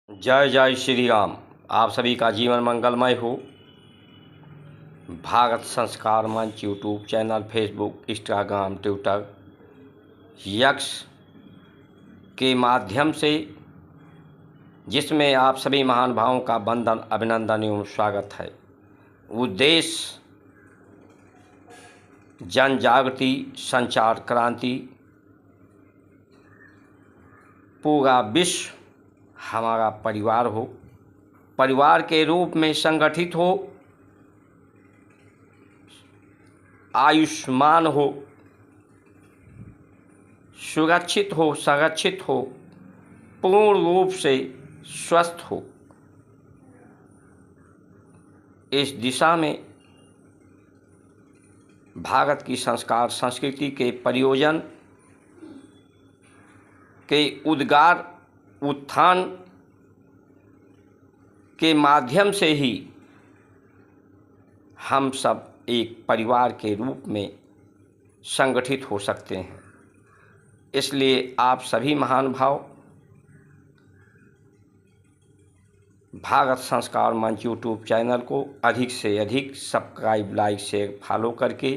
जय जय श्री राम। आप सभी का जीवन मंगलमय हो। भारत संस्कार मंच YouTube channel, Facebook, Instagram, Twitter, x के माध्यम से जिसमें आप सभी महान भावों का वंदन, अभिनंदन एवं स्वागत है। उद्देश्य जन जागृति, संचार क्रांति, पूरा विश्व हमारा परिवार हो, परिवार के रूप में संगठित हो, आयुष्मान हो, सुरक्षित हो, संरक्षित हो, पूर्ण रूप से स्वस्थ हो। इस दिशा में भारत की संस्कार संस्कृति के प्रयोजन के उद्गार उत्थान के माध्यम से ही हम सब एक परिवार के रूप में संगठित हो सकते हैं। इसलिए आप सभी महान भाव भारत संस्कार मंच यूट्यूब चैनल को अधिक से अधिक सब्सक्राइब, लाइक, शेयर, फॉलो करके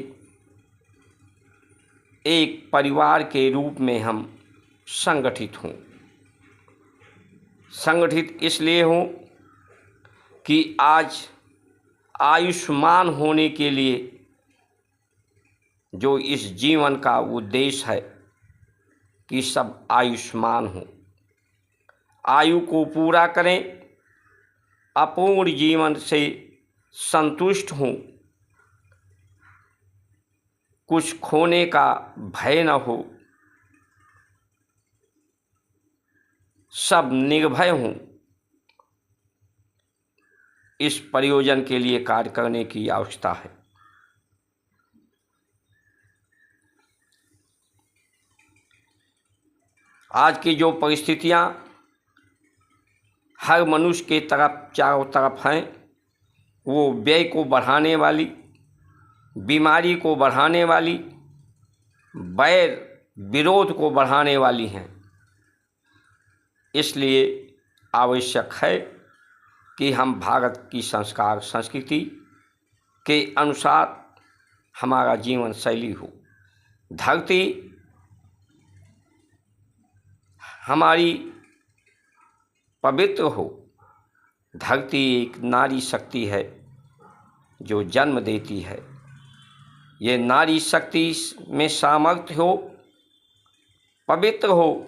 एक परिवार के रूप में हम संगठित हों। संगठित इसलिए हूँ कि आज आयुष्मान होने के लिए जो इस जीवन का उद्देश्य है कि सब आयुष्मान हों, आयु को पूरा करें, अपूर्ण जीवन से संतुष्ट हों, कुछ खोने का भय न हो, सब निर्भय हों। इस प्रयोजन के लिए कार्य करने की आवश्यकता है। आज की जो परिस्थितियां हर मनुष्य के तरफ चारों तरफ हैं, वो व्यय को बढ़ाने वाली, बीमारी को बढ़ाने वाली, वैर विरोध को बढ़ाने वाली हैं। इसलिए आवश्यक है कि हम भारत की संस्कार संस्कृति के अनुसार हमारा जीवन शैली हो। धरती हमारी पवित्र हो। धरती एक नारी शक्ति है जो जन्म देती है। ये नारी शक्ति में सामर्थ्य हो, पवित्र हो।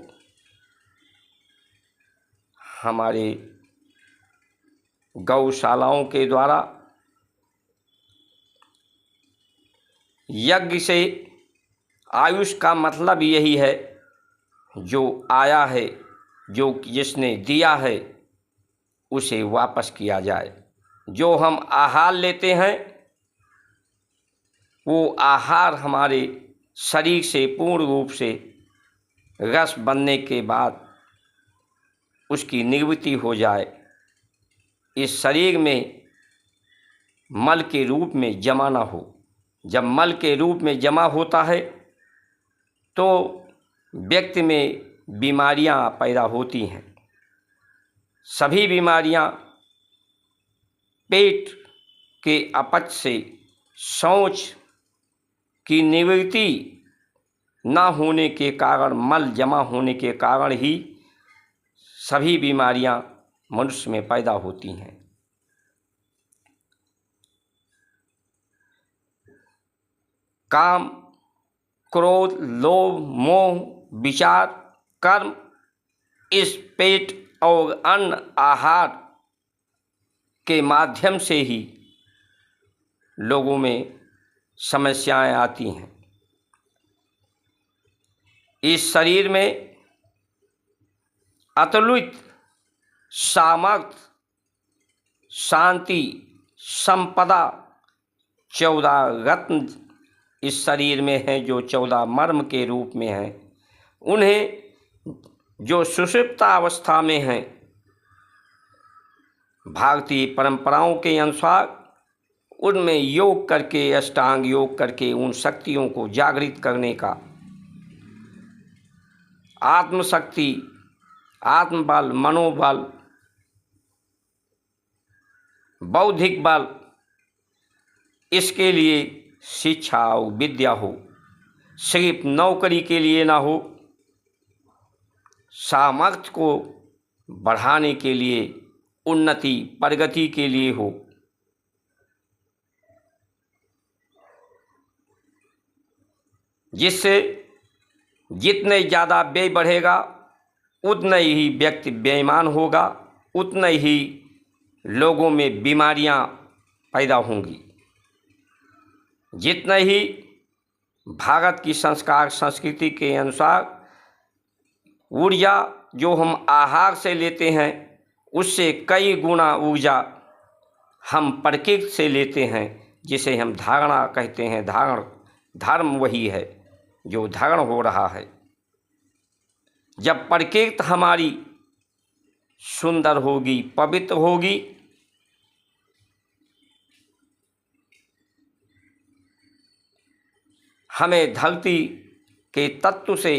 हमारे गौशालाओं के द्वारा यज्ञ से आयुष का मतलब यही है, जो आया है, जो जिसने दिया है उसे वापस किया जाए। जो हम आहार लेते हैं वो आहार हमारे शरीर से पूर्ण रूप से रस बनने के बाद उसकी निवृत्ति हो जाए, इस शरीर में मल के रूप में जमा ना हो। जब मल के रूप में जमा होता है तो व्यक्ति में बीमारियां पैदा होती हैं। सभी बीमारियां पेट के अपच से, शौच की निवृत्ति ना होने के कारण, मल जमा होने के कारण ही सभी बीमारियां मनुष्य में पैदा होती हैं। काम, क्रोध, लोभ, मोह, विचार, कर्म, इस पेट और अन्न आहार के माध्यम से ही लोगों में समस्याएं आती हैं। इस शरीर में अतुलित सामर्थ्य, शांति, संपदा, 14 रत्न इस शरीर में हैं, जो 14 मर्म के रूप में हैं। उन्हें जो सुषुप्त अवस्था में हैं, भारतीय परंपराओं के अनुसार उनमें योग करके, अष्टांग योग करके उन शक्तियों को जागृत करने का, आत्मशक्ति, आत्मबल, मनोबल बौद्धिक बल, इसके लिए शिक्षा और विद्या हो, सिर्फ नौकरी के लिए ना हो, सामर्थ्य को बढ़ाने के लिए, उन्नति प्रगति के लिए हो। जिससे जितने ज़्यादा व्यय बढ़ेगा उतना ही व्यक्ति बेईमान होगा, उतना ही लोगों में बीमारियां पैदा होंगी। जितना ही भारत की संस्कार संस्कृति के अनुसार ऊर्जा जो हम आहार से लेते हैं उससे कई गुना ऊर्जा हम प्रकृति से लेते हैं, जिसे हम धारणा कहते हैं। धर्म वही है जो धारण हो रहा है। जब प्रकृति हमारी सुंदर होगी, पवित्र होगी, हमें धरती के तत्व से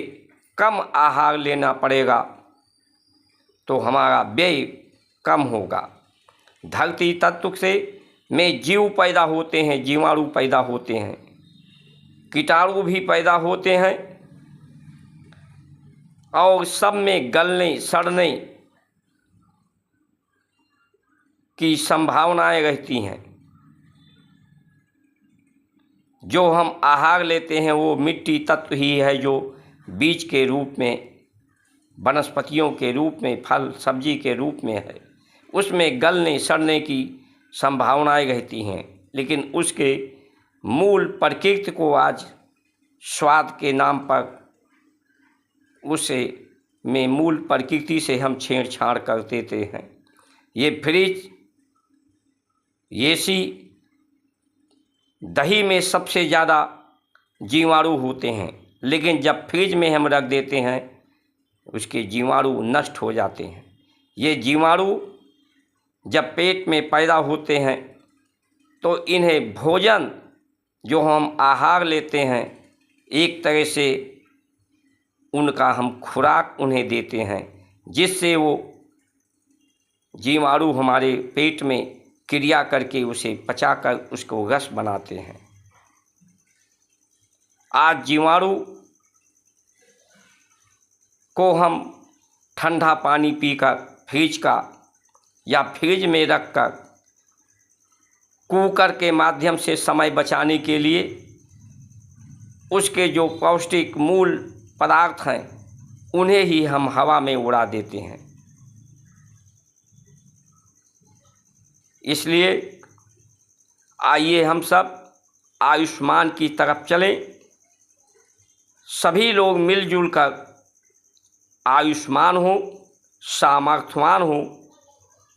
कम आहार लेना पड़ेगा तो हमारा व्यय कम होगा। धरती तत्व से में जीव पैदा होते हैं, जीवाणु पैदा होते हैं, कीटाणु भी पैदा होते हैं और सब में गलने सड़ने की संभावनाएं रहती हैं। जो हम आहार लेते हैं वो मिट्टी तत्व ही है, जो बीज के रूप में, वनस्पतियों के रूप में, फल सब्जी के रूप में है। उसमें गलने सड़ने की संभावनाएं रहती हैं, लेकिन उसके मूल प्रकृति को आज स्वाद के नाम पर उसे में मूल प्रकृति से हम छेड़छाड़ कर देते हैं। ये फ्रिज, एसी, दही में सबसे ज़्यादा जीवाणु होते हैं, लेकिन जब फ्रिज में हम रख देते हैं उसके जीवाणु नष्ट हो जाते हैं। ये जीवाणु जब पेट में पैदा होते हैं तो इन्हें भोजन जो हम आहार लेते हैं एक तरह से उनका हम खुराक उन्हें देते हैं, जिससे वो जीवाणु हमारे पेट में क्रिया करके उसे पचाकर उसको रस बनाते हैं। आज जीवाणु को हम ठंडा पानी पीकर फ्रिज का या फ्रिज में रखकर कुकर के माध्यम से समय बचाने के लिए उसके जो पौष्टिक मूल पदार्थ हैं उन्हें ही हम हवा में उड़ा देते हैं। इसलिए आइए हम सब आयुष्मान की तरफ चलें। सभी लोग मिलजुल कर आयुष्मान हो, सामर्थ्यवान हो,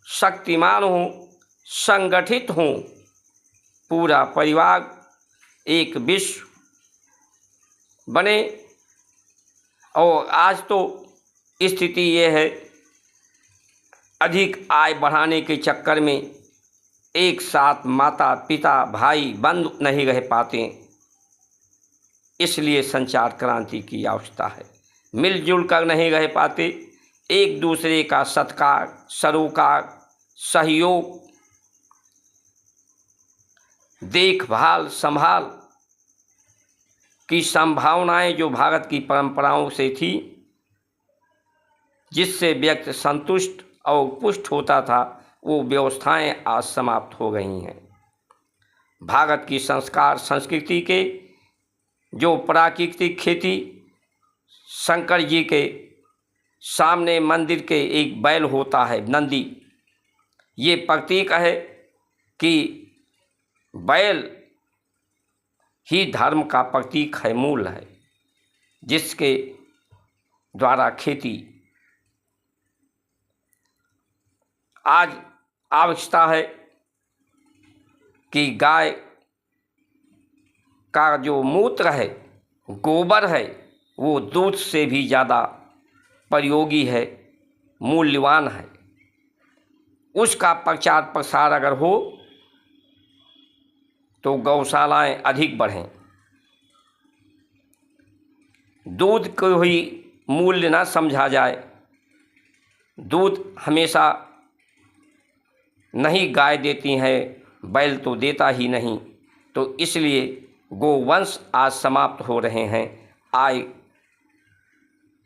शक्तिमान हो, संगठित हो, पूरा परिवार एक विश्व बने। और आज तो स्थिति ये है, अधिक आय बढ़ाने के चक्कर में एक साथ माता पिता भाई बंधु नहीं रह पाते, इसलिए संचार क्रांति की आवश्यकता है। मिलजुल कर नहीं रह पाते, एक दूसरे का सत्कार, सरोकार, सहयोग, देखभाल, संभाल की संभावनाएं जो भारत की परंपराओं से थी, जिससे व्यक्ति संतुष्ट और पुष्ट होता था, वो व्यवस्थाएं आज समाप्त हो गई हैं। भारत की संस्कार संस्कृति के जो प्राकृतिक खेती, शंकर जी के सामने मंदिर के एक बैल होता है नंदी, ये प्रतीक है कि बैल ही धर्म का प्रतीक है, मूल है, जिसके द्वारा खेती आज आवश्यकता है कि गाय का जो मूत्र है, गोबर है, वो दूध से भी ज़्यादा प्रयोगी है, मूल्यवान है। उसका प्रचार प्रसार अगर हो तो गौशालाएं अधिक बढ़ें। दूध को ही मूल्य ना समझा जाए। दूध हमेशा नहीं गाय देती हैं, बैल तो देता ही नहीं। तो इसलिए गोवंश आज समाप्त हो रहे हैं आय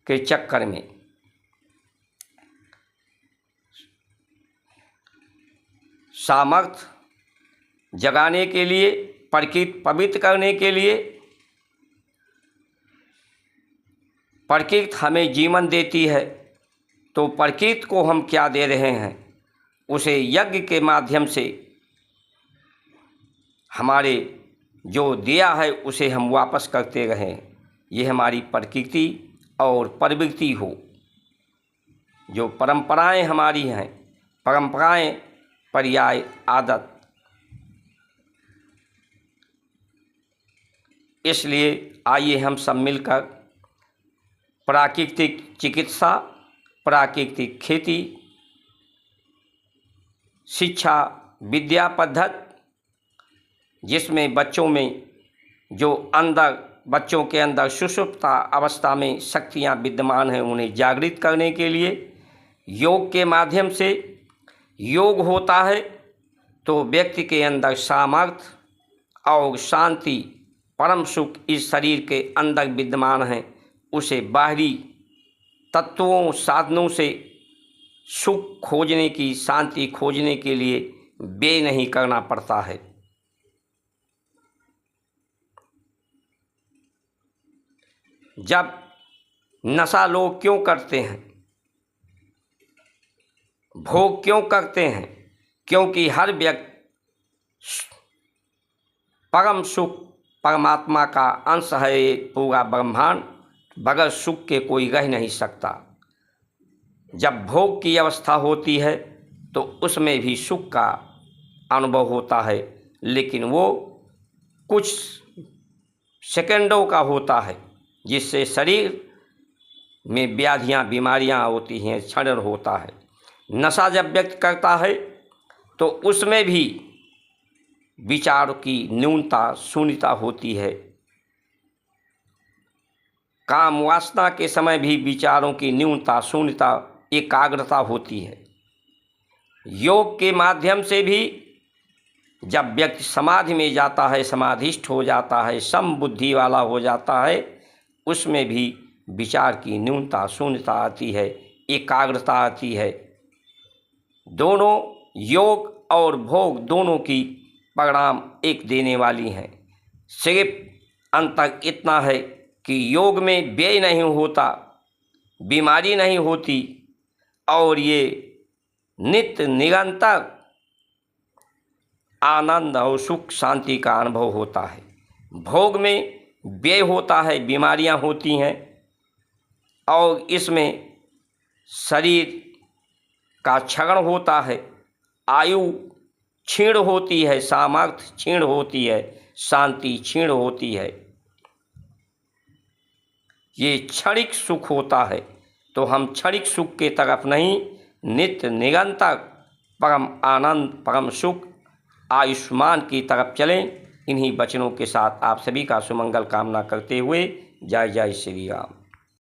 के चक्कर में। सामर्थ्य जगाने के लिए, प्रकृति पवित्र करने के लिए, प्रकृति हमें जीवन देती है, तो प्रकृति को हम क्या दे रहे हैं, उसे यज्ञ के माध्यम से हमारे जो दिया है उसे हम वापस करते रहें। ये हमारी प्रकृति और प्रवृत्ति हो। जो परंपराएं हमारी हैं, परंपराएं पर्याय आदत, इसलिए आइए हम सब मिलकर प्राकृतिक चिकित्सा, प्राकृतिक खेती, शिक्षा, विद्या पद्धति, जिसमें बच्चों में जो बच्चों के अंदर सुषुप्ता अवस्था में शक्तियाँ विद्यमान हैं, उन्हें जागृत करने के लिए योग के माध्यम से, योग होता है तो व्यक्ति के अंदर सामर्थ्य और शांति, परम सुख इस शरीर के अंदर विद्यमान हैं, उसे बाहरी तत्वों साधनों से सुख खोजने की, शांति खोजने के लिए व्यय नहीं करना पड़ता है। जब नशा लोग क्यों करते हैं, भोग क्यों करते हैं? क्योंकि हर व्यक्ति परम सुख परमात्मा का अंश है। ये पूरा ब्रह्मांड बगैर सुख के कोई रह नहीं सकता। जब भोग की अवस्था होती है तो उसमें भी सुख का अनुभव होता है, लेकिन वो कुछ सेकंडों का होता है, जिससे शरीर में व्याधियाँ, बीमारियाँ होती हैं, क्षरण होता है। नशा जब व्यक्त करता है तो उसमें भी विचार की न्यूनता, शून्यता होती है। काम वासना के समय भी विचारों की न्यूनता, शून्यता, एकाग्रता होती है। योग के माध्यम से भी जब व्यक्ति समाधि में जाता है, समाधिष्ठ हो जाता है, सम बुद्धि वाला हो जाता है, उसमें भी विचार की न्यूनता, शून्यता आती है, एकाग्रता आती है। दोनों योग और भोग दोनों की परिणाम एक देने वाली हैं। सिर्फ अंतर इतना है कि योग में व्यय नहीं होता, बीमारी नहीं होती, और ये नित्य निरंतर आनंद और सुख शांति का अनुभव होता है। भोग में व्यय होता है, बीमारियां होती हैं, और इसमें शरीर का क्षरण होता है, आयु क्षीण होती है, सामर्थ्य क्षीण होती है, शांति क्षीण होती है। ये क्षणिक सुख होता है, तो हम क्षणिक सुख के तरफ नहीं, नित्य निरंतर परम आनंद, परम सुख, आयुष्मान की तरफ चलें। इन्हीं वचनों के साथ आप सभी का सुमंगल कामना करते हुए जय जय श्री राम।